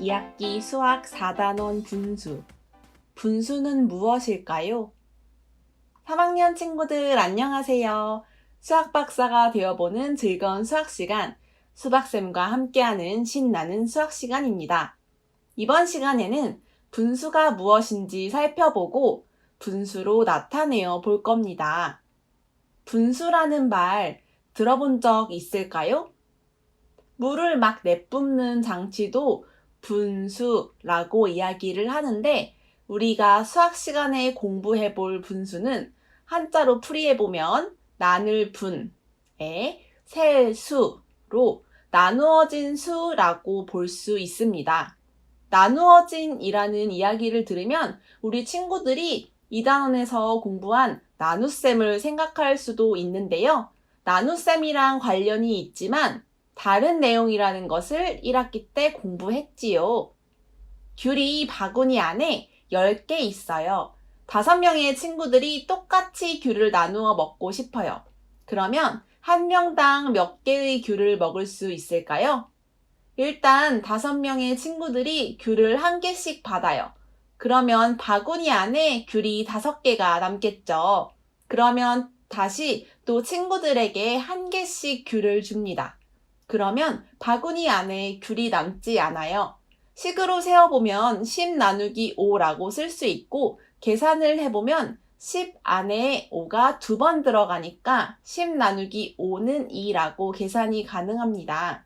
2학기 수학 4단원 분수. 분수는 무엇일까요? 3학년 친구들 안녕하세요. 수학 박사가 되어보는 즐거운 수학 시간, 수박쌤과 함께하는 신나는 수학 시간입니다. 이번 시간에는 분수가 무엇인지 살펴보고 분수로 나타내어 볼 겁니다. 분수라는 말 들어본 적 있을까요? 물을 막 내뿜는 장치도 분수라고 이야기를 하는데 우리가 수학 시간에 공부해 볼 분수는 한자로 풀이해보면 나눌 분에 셀수로 나누어진 수라고 볼 수 있습니다. 나누어진 이라는 이야기를 들으면 우리 친구들이 2단원에서 공부한 나눗셈을 생각할 수도 있는데요. 나눗셈이랑 관련이 있지만 다른 내용이라는 것을 1학기 때 공부했지요. 귤이 바구니 안에 10개 있어요. 5명의 친구들이 똑같이 귤을 나누어 먹고 싶어요. 그러면 한 명당 몇 개의 귤을 먹을 수 있을까요? 일단 5명의 친구들이 귤을 한 개씩 받아요. 그러면 바구니 안에 귤이 5개가 남겠죠. 그러면 다시 또 친구들에게 한 개씩 귤을 줍니다. 그러면 바구니 안에 귤이 남지 않아요. 식으로 세어보면 10 나누기 5라고 쓸 수 있고 계산을 해보면 10 안에 5가 2번 들어가니까 10 나누기 5는 2라고 계산이 가능합니다.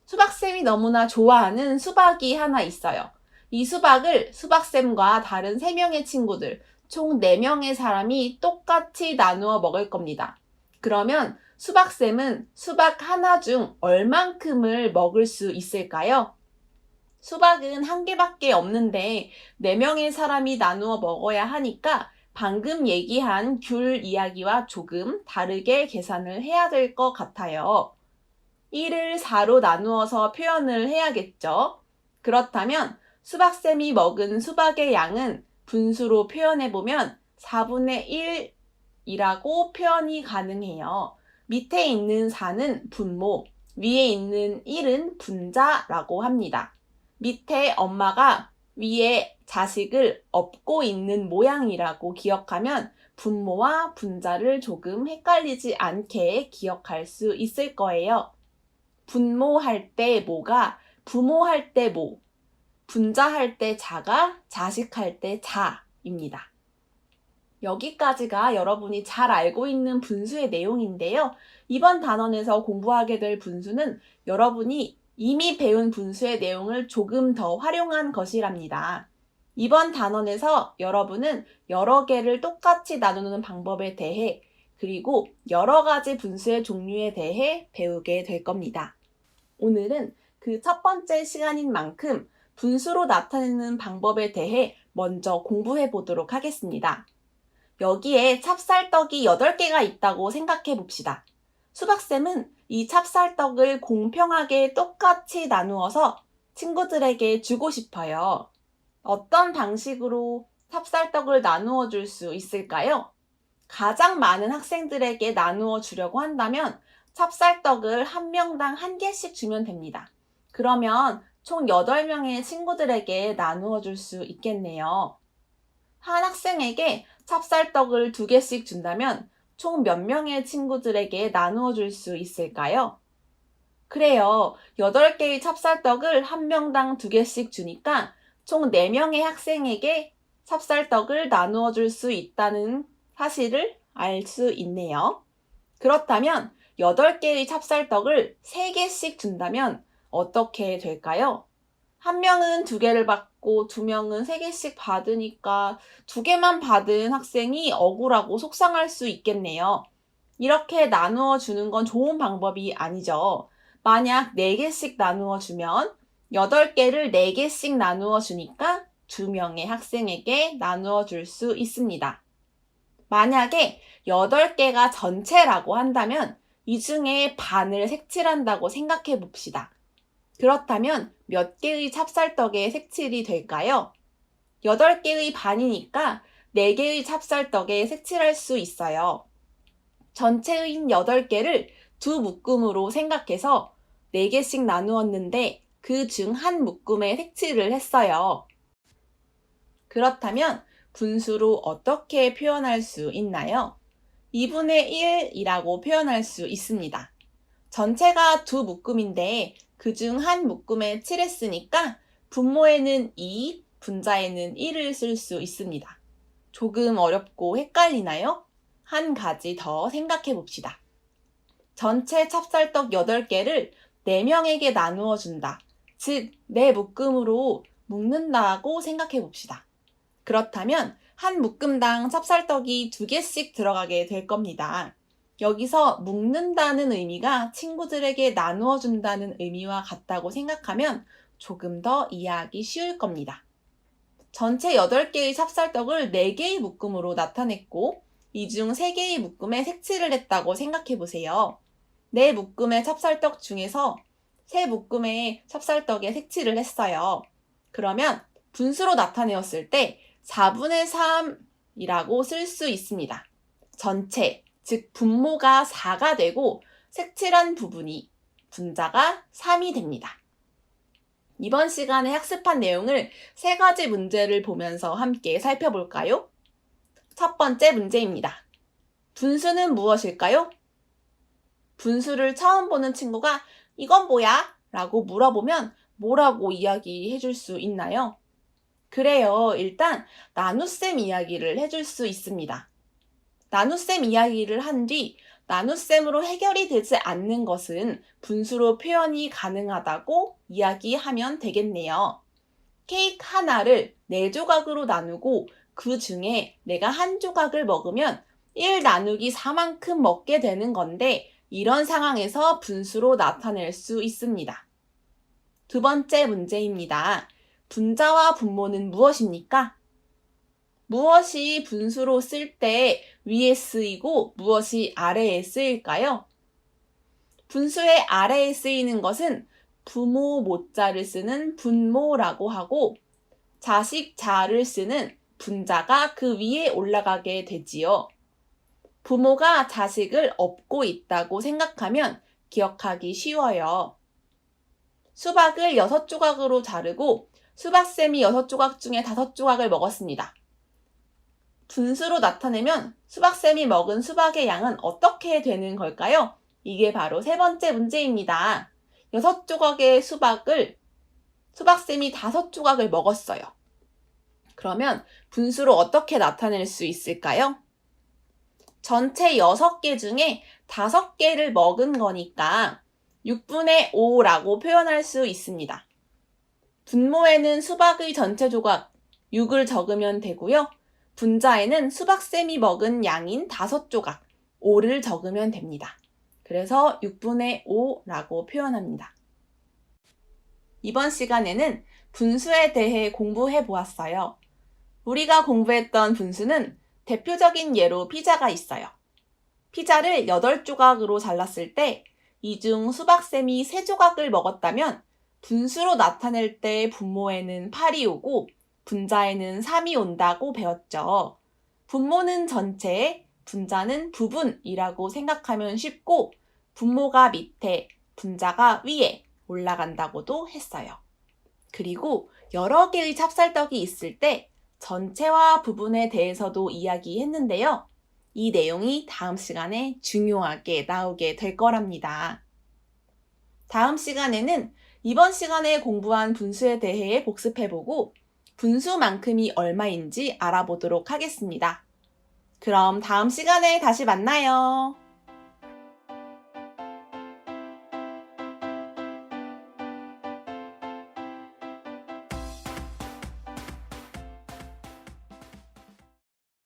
수박쌤이 너무나 좋아하는 수박이 하나 있어요. 이 수박을 수박쌤과 다른 3명의 친구들, 총 4명의 사람이 똑같이 나누어 먹을 겁니다. 그러면 수박쌤은 수박 하나 중 얼만큼을 먹을 수 있을까요? 수박은 한 개밖에 없는데 4명의 사람이 나누어 먹어야 하니까 방금 얘기한 귤 이야기와 조금 다르게 계산을 해야 될 것 같아요. 1을 4로 나누어서 표현을 해야겠죠. 그렇다면 수박쌤이 먹은 수박의 양은 분수로 표현해보면 4분의 1이라고 표현이 가능해요. 밑에 있는 4는 분모, 위에 있는 1은 분자라고 합니다. 밑에 엄마가 위에 자식을 업고 있는 모양이라고 기억하면 분모와 분자를 조금 헷갈리지 않게 기억할 수 있을 거예요. 분모할 때 모가 부모할 때 모, 분자할 때 자가 자식할 때 자입니다. 여기까지가 여러분이 잘 알고 있는 분수의 내용인데요. 이번 단원에서 공부하게 될 분수는 여러분이 이미 배운 분수의 내용을 조금 더 활용한 것이랍니다. 이번 단원에서 여러분은 여러 개를 똑같이 나누는 방법에 대해 그리고 여러 가지 분수의 종류에 대해 배우게 될 겁니다. 오늘은 그 첫 번째 시간인 만큼 분수로 나타내는 방법에 대해 먼저 공부해 보도록 하겠습니다. 여기에 찹쌀떡이 8개가 있다고 생각해 봅시다. 수박쌤은 이 찹쌀떡을 공평하게 똑같이 나누어서 친구들에게 주고 싶어요. 어떤 방식으로 찹쌀떡을 나누어 줄 수 있을까요? 가장 많은 학생들에게 나누어 주려고 한다면 찹쌀떡을 한 명당 한 개씩 주면 됩니다. 그러면 총 8명의 친구들에게 나누어 줄 수 있겠네요. 한 학생에게 찹쌀떡을 2개씩 준다면 총 몇 명의 친구들에게 나누어 줄 수 있을까요? 그래요. 8개의 찹쌀떡을 한 명당 2개씩 주니까 총 4명의 학생에게 찹쌀떡을 나누어 줄 수 있다는 사실을 알 수 있네요. 그렇다면 8개의 찹쌀떡을 3개씩 준다면 어떻게 될까요? 한 명은 2개를 받고 2명은 3개씩 받으니까 2개만 받은 학생이 억울하고 속상할 수 있겠네요. 이렇게 나누어 주는 건 좋은 방법이 아니죠. 만약 4개씩 나누어 주면 8개를 4개씩 나누어 주니까 2명의 학생에게 나누어 줄 수 있습니다. 만약에 8개가 전체라고 한다면 이 중에 반을 색칠한다고 생각해 봅시다. 그렇다면 몇 개의 찹쌀떡에 색칠이 될까요? 8개의 반이니까 4개의 찹쌀떡에 색칠할 수 있어요. 전체인 8개를 두 묶음으로 생각해서 4개씩 나누었는데 그 중 한 묶음에 색칠을 했어요. 그렇다면 분수로 어떻게 표현할 수 있나요? 2분의 1이라고 표현할 수 있습니다. 전체가 두 묶음인데 그 중 한 묶음에 칠했으니까 분모에는 2, 분자에는 1을 쓸 수 있습니다. 조금 어렵고 헷갈리나요? 한 가지 더 생각해 봅시다. 전체 찹쌀떡 8개를 4명에게 나누어 준다. 즉, 4묶음으로 묶는다고 생각해 봅시다. 그렇다면 한 묶음당 찹쌀떡이 2개씩 들어가게 될 겁니다. 여기서 묶는다는 의미가 친구들에게 나누어 준다는 의미와 같다고 생각하면 조금 더 이해하기 쉬울 겁니다. 전체 8개의 찹쌀떡을 4개의 묶음으로 나타냈고 이 중 3개의 묶음에 색칠을 했다고 생각해 보세요. 4묶음의 찹쌀떡 중에서 3묶음의 찹쌀떡에 색칠을 했어요. 그러면 분수로 나타내었을 때 4분의 3이라고 쓸 수 있습니다. 전체, 즉 분모가 4가 되고 색칠한 부분이 분자가 3이 됩니다. 이번 시간에 학습한 내용을 3가지 문제를 보면서 함께 살펴볼까요? 첫 번째 문제입니다. 분수는 무엇일까요? 분수를 처음 보는 친구가 이건 뭐야? 라고 물어보면 뭐라고 이야기해 줄 수 있나요? 그래요. 일단 나눗셈 이야기를 해줄 수 있습니다. 나눗셈 이야기를 한 뒤 나눗셈으로 해결이 되지 않는 것은 분수로 표현이 가능하다고 이야기하면 되겠네요. 케이크 하나를 4조각으로 나누고 그 중에 내가 한 조각을 먹으면 1 나누기 4만큼 먹게 되는 건데 이런 상황에서 분수로 나타낼 수 있습니다. 두 번째 문제입니다. 분자와 분모는 무엇입니까? 무엇이 분수로 쓸 때 위에 쓰이고 무엇이 아래에 쓰일까요? 분수의 아래에 쓰이는 것은 부모 모자를 쓰는 분모라고 하고 자식 자를 쓰는 분자가 그 위에 올라가게 되지요. 부모가 자식을 업고 있다고 생각하면 기억하기 쉬워요. 수박을 6조각으로 자르고 수박쌤이 6조각 중에 5조각을 먹었습니다. 분수로 나타내면 수박쌤이 먹은 수박의 양은 어떻게 되는 걸까요? 이게 바로 세 번째 문제입니다. 6조각의 수박을 수박쌤이 5조각을 먹었어요. 그러면 분수로 어떻게 나타낼 수 있을까요? 전체 6개 중에 5개를 먹은 거니까 6분의 5라고 표현할 수 있습니다. 분모에는 수박의 전체 조각 6을 적으면 되고요. 분자에는 수박쌤이 먹은 양인 5조각 5를 적으면 됩니다. 그래서 6분의 5라고 표현합니다. 이번 시간에는 분수에 대해 공부해 보았어요. 우리가 공부했던 분수는 대표적인 예로 피자가 있어요. 피자를 8조각으로 잘랐을 때 이 중 수박쌤이 3조각을 먹었다면 분수로 나타낼 때 분모에는 8이 오고 분자에는 3이 온다고 배웠죠. 분모는 전체, 분자는 부분이라고 생각하면 쉽고 분모가 밑에, 분자가 위에 올라간다고도 했어요. 그리고 여러 개의 찹쌀떡이 있을 때 전체와 부분에 대해서도 이야기했는데요. 이 내용이 다음 시간에 중요하게 나오게 될 거랍니다. 다음 시간에는 이번 시간에 공부한 분수에 대해 복습해보고 분수만큼이 얼마인지 알아보도록 하겠습니다. 그럼 다음 시간에 다시 만나요.